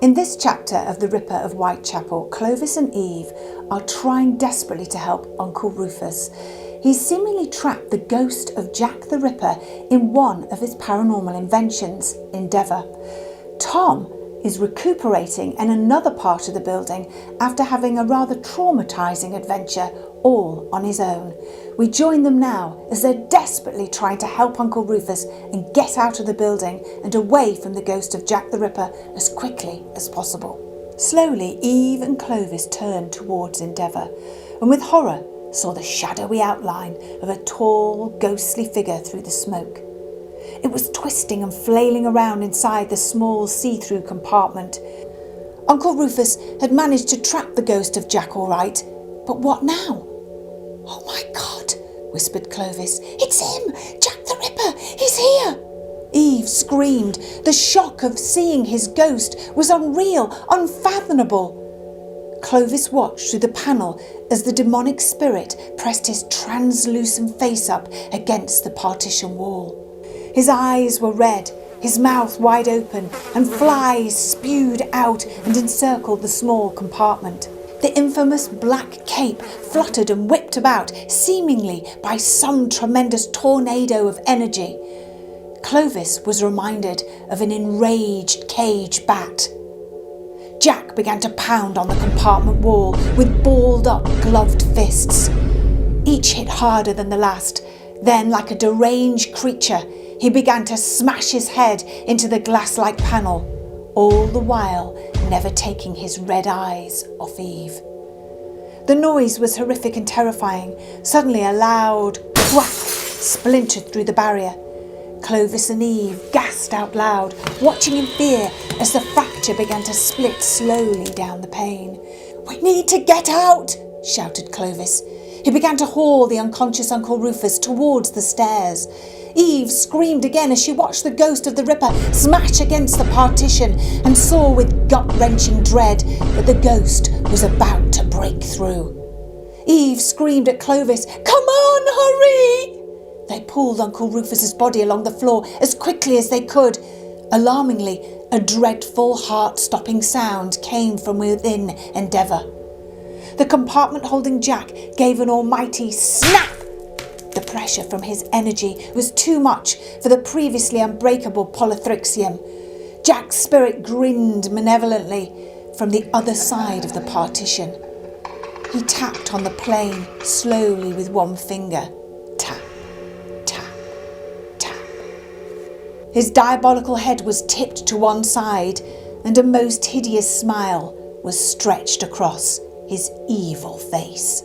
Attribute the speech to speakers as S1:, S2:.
S1: In this chapter of the Ripper of Whitechapel, Clovis and Eve are trying desperately to help Uncle Rufus. He's seemingly trapped the ghost of Jack the Ripper in one of his paranormal inventions, Endeavour. Tom is recuperating in another part of the building after having a rather traumatising adventure all on his own. We join them now as they're desperately trying to help Uncle Rufus and get out of the building and away from the ghost of Jack the Ripper as quickly as possible. Slowly, Eve and Clovis turned towards Endeavour and with horror saw the shadowy outline of a tall, ghostly figure through the smoke. It was twisting and flailing around inside the small see-through compartment. Uncle Rufus had managed to trap the ghost of Jack all right, but what now? "Oh my God," whispered Clovis. "It's him! Jack the Ripper! He's here!" Eve screamed. The shock of seeing his ghost was unreal, unfathomable. Clovis watched through the panel as the demonic spirit pressed his translucent face up against the partition wall. His eyes were red, his mouth wide open, and flies spewed out and encircled the small compartment. The infamous black cape fluttered and whipped about, seemingly by some tremendous tornado of energy. Clovis was reminded of an enraged cage bat. Jack began to pound on the compartment wall with balled up, gloved fists. Each hit harder than the last. Then, like a deranged creature, he began to smash his head into the glass-like panel, all the while never taking his red eyes off Eve. The noise was horrific and terrifying. Suddenly a loud whack splintered through the barrier. Clovis and Eve gasped out loud, watching in fear as the fracture began to split slowly down the pane. "We need to get out!" shouted Clovis. He began to haul the unconscious Uncle Rufus towards the stairs. Eve screamed again as she watched the ghost of the Ripper smash against the partition and saw with gut-wrenching dread that the ghost was about to break through. Eve screamed at Clovis, "Come on, hurry!" They pulled Uncle Rufus's body along the floor as quickly as they could. Alarmingly, a dreadful heart-stopping sound came from within Endeavour. The compartment holding Jack gave an almighty snap. The pressure from his energy was too much for the previously unbreakable polythrixium. Jack's spirit grinned malevolently from the other side of the partition. He tapped on the plane slowly with one finger. Tap, tap, tap. His diabolical head was tipped to one side and a most hideous smile was stretched across his evil face.